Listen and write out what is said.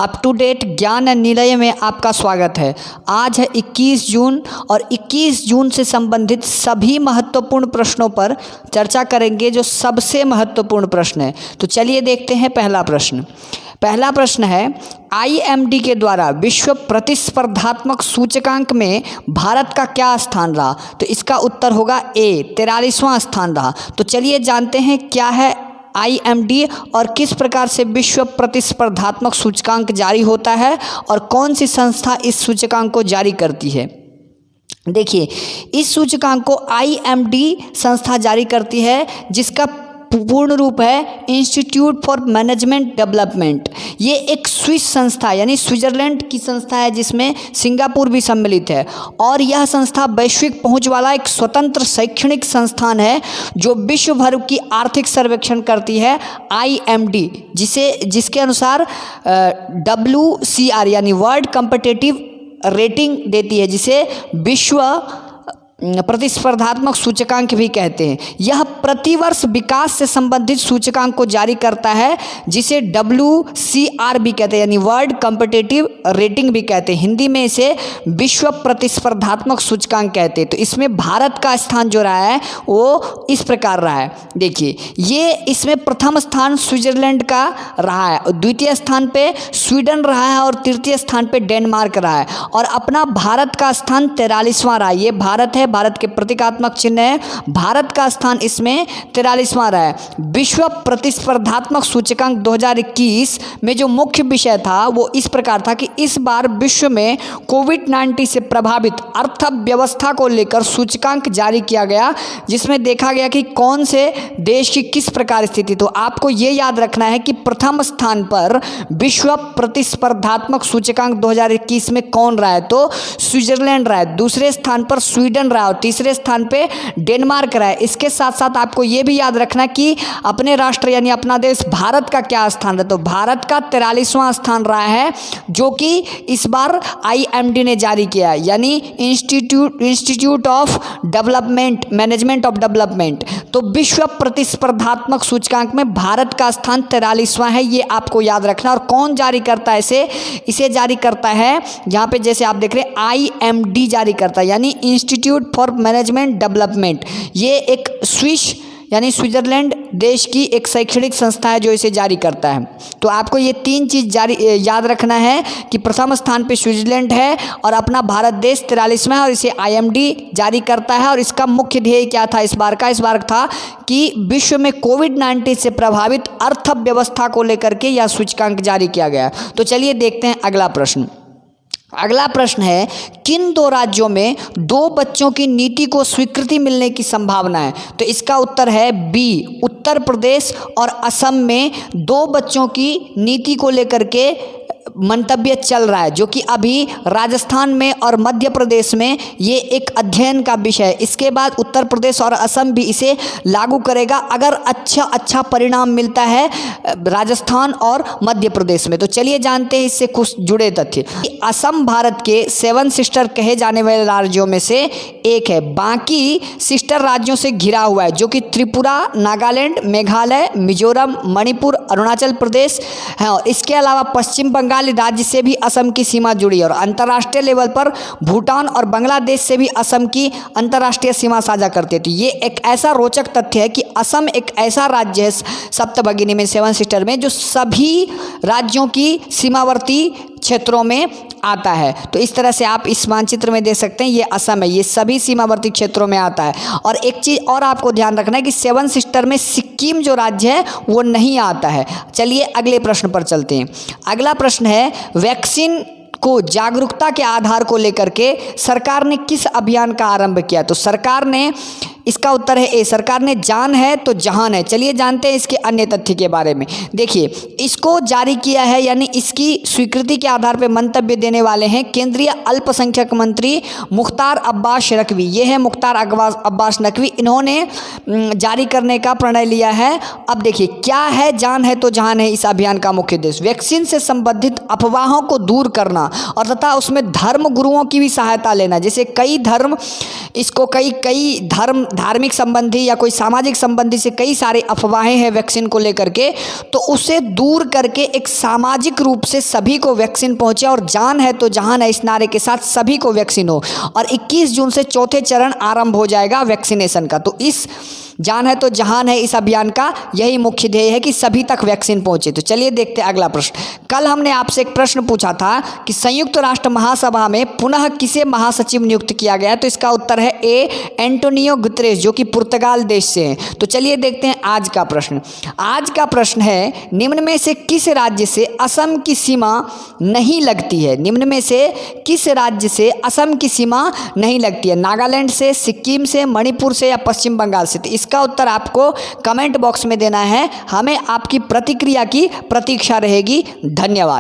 Up to date ज्ञान निलय में आपका स्वागत है। आज है 21 जून और 21 जून से संबंधित सभी महत्वपूर्ण प्रश्नों पर चर्चा करेंगे, जो सबसे महत्वपूर्ण प्रश्न है। तो चलिए देखते हैं पहला प्रश्न। पहला प्रश्न है, IMD के द्वारा विश्व प्रतिस्पर्धात्मक सूचकांक में भारत का क्या स्थान रहा? तो इसका उत्तर होगा ए, 43वां स्थान रहा। तो चलिए जानते हैं क्या है IMD और किस प्रकार से विश्व प्रतिस्पर्धात्मक सूचकांक जारी होता है और कौन सी संस्था इस सूचकांक को जारी करती है। देखिए, इस सूचकांक को IMD संस्था जारी करती है, जिसका पूर्ण रूप है इंस्टीट्यूट फॉर मैनेजमेंट डेवलपमेंट। ये एक स्विस संस्था यानी स्विट्जरलैंड की संस्था है, जिसमें सिंगापुर भी सम्मिलित है। और यह संस्था वैश्विक पहुंच वाला एक स्वतंत्र शैक्षणिक संस्थान है, जो विश्व भर की आर्थिक सर्वेक्षण करती है। IMD जिसके अनुसार WCR यानी वर्ल्ड कॉम्पिटिटिव रेटिंग देती है, जिसे विश्व प्रतिस्पर्धात्मक सूचकांक भी कहते हैं। यह प्रतिवर्ष विकास से संबंधित सूचकांक को जारी करता है, जिसे WCR भी कहते हैं यानी वर्ल्ड कॉम्पिटिटिव रेटिंग भी कहते हैं। हिंदी में इसे विश्व प्रतिस्पर्धात्मक सूचकांक कहते हैं। तो इसमें भारत का स्थान जो रहा है वो इस प्रकार रहा है। देखिए, ये इसमें प्रथम स्थान स्विट्जरलैंड का रहा है, द्वितीय स्थान पे स्वीडन रहा है और तृतीय स्थान पे डेनमार्क रहा है। और अपना भारत का स्थान 43वां रहा है। ये भारत है, भारत के प्रतीकात्मक चिन्ह है। भारत का स्थान इसमें 43वां रहा है। विश्व प्रतिस्पर्धात्मक सूचकांक 2021 में जो मुख्य विषय था वो इस प्रकार था कि इस बार विश्व में कोविड-19 से प्रभावित अर्थव्यवस्था को लेकर सूचकांक जारी किया गया, जिसमें देखा गया कि कौन से देश की किस प्रकार स्थिति। तो आपको ये याद रखना है कि प्रथम स्थान पर विश्व प्रतिस्पर्धात्मक सूचकांक 2021 में कौन रहा है? तो स्विट्जरलैंड रहा है। दूसरे स्थान पर स्वीडन रहा और तीसरे स्थान पे डेनमार्क रहा है। इसके साथ साथ आपको ये भी याद रखना कि अपने राष्ट्र यानी अपना देश भारत का क्या स्थान है? तो भारत का 43वां स्थान रहा है, जो कि इस बार IMD ने जारी किया है, यानी institute of development management of development. तो विश्व प्रतिस्पर्धात्मक सूचकांक में भारत का स्थान 43वां है, ये आपको याद रखना। और कौन जारी करता है इसे जारी करता है, यहाँ पे जैसे आप देख रहे हैं IMD जारी करता है, यानी इंस्टीट्यूट फॉर मैनेजमेंट डेवलपमेंट। ये एक स्विस यानी स्विट्जरलैंड देश की एक शैक्षणिक संस्था है जो इसे जारी करता है। तो आपको ये तीन चीज़ याद रखना है कि प्रथम स्थान पे स्विट्जरलैंड है और अपना भारत देश 43वां है और इसे IMD जारी करता है। और इसका मुख्य ध्येय क्या था इस बार का? इस बार था कि विश्व में कोविड-19 से प्रभावित अर्थव्यवस्था को लेकर के यह सूचकांक जारी किया गया। तो चलिए देखते हैं अगला प्रश्न। अगला प्रश्न है, किन दो राज्यों में 2 बच्चों की नीति को स्वीकृति मिलने की संभावना है? तो इसका उत्तर है बी, उत्तर प्रदेश और असम में 2 बच्चों की नीति को लेकर के मंतव्य चल रहा है, जो कि अभी राजस्थान में और मध्य प्रदेश में ये एक अध्ययन का विषय है। इसके बाद उत्तर प्रदेश और असम भी इसे लागू करेगा, अगर अच्छा परिणाम मिलता है राजस्थान और मध्य प्रदेश में। तो चलिए जानते हैं इससे कुछ जुड़े तथ्य। असम भारत के 7 सिस्टर कहे जाने वाले राज्यों में से एक है। बाकी सिस्टर राज्यों से घिरा हुआ है, जो कि त्रिपुरा, नागालैंड, मेघालय, मिजोरम, मणिपुर, अरुणाचल प्रदेश है। और इसके अलावा पश्चिम बंगाल राज्य से भी असम की सीमा जुड़ी है। और अंतर्राष्ट्रीय लेवल पर भूटान और बांग्लादेश से भी असम की अंतर्राष्ट्रीय सीमा साझा करते थे। ये एक ऐसा रोचक तथ्य है कि असम एक ऐसा राज्य है सप्तभगिनी में, 7 सिस्टर में, जो सभी राज्यों की सीमावर्ती क्षेत्रों में आता है। तो इस तरह से आप इस मानचित्र में देख सकते हैं, ये असम है, ये सभी सीमावर्ती क्षेत्रों में आता है। और एक चीज़ और आपको ध्यान रखना है कि 7 सिस्टर में सिक्किम जो राज्य है वो नहीं आता है। चलिए अगले प्रश्न पर चलते हैं। अगला प्रश्न है, वैक्सीन को जागरूकता के आधार को लेकर के सरकार ने किस अभियान का आरंभ किया? तो सरकार ने, इसका उत्तर है ए, सरकार ने जान है तो जहान है। चलिए जानते हैं इसके अन्य तथ्य के बारे में। देखिए, इसको जारी किया है यानी इसकी स्वीकृति के आधार पर मंतव्य देने वाले हैं केंद्रीय अल्पसंख्यक मंत्री मुख्तार अब्बास नकवी। ये है मुख्तार अब्बास नकवी, इन्होंने जारी करने का प्रणय लिया है। अब देखिए, क्या है जान है तो जहान है इस अभियान का मुख्य उद्देश्य? वैक्सीन से संबंधित अफवाहों को दूर करना और तथा उसमें धर्म गुरुओं की भी सहायता लेना। जैसे कई धर्म धार्मिक संबंधी या कोई सामाजिक संबंधी से कई सारे अफवाहें हैं वैक्सीन को लेकर के, तो उसे दूर करके एक सामाजिक रूप से सभी को वैक्सीन पहुंचे और जान है तो जहान है इस नारे के साथ सभी को वैक्सीन हो। और 21 जून से चौथे चरण आरंभ हो जाएगा वैक्सीनेशन का। तो इस जान है तो जहान है इस अभियान का यही मुख्य ध्येय है कि सभी तक वैक्सीन पहुंचे। तो चलिए देखते हैं अगला प्रश्न। कल हमने आपसे एक प्रश्न पूछा था कि संयुक्त राष्ट्र महासभा में पुनः किसे महासचिव नियुक्त किया गया, तो इसका उत्तर है ए एंटोनियो गुतेरेस, जो कि पुर्तगाल देश से हैं। तो चलिए देखते हैं आज का प्रश्न। आज का प्रश्न है निम्न में से किस राज्य से असम की सीमा नहीं लगती है। निम्न में से किस राज्य से असम की सीमा नहीं लगती है, नागालैंड से, सिक्किम से, मणिपुर से या पश्चिम बंगाल से। तो इसका उत्तर आपको कमेंट बॉक्स में देना है। हमें आपकी प्रतिक्रिया की प्रतीक्षा रहेगी। धन्यवाद।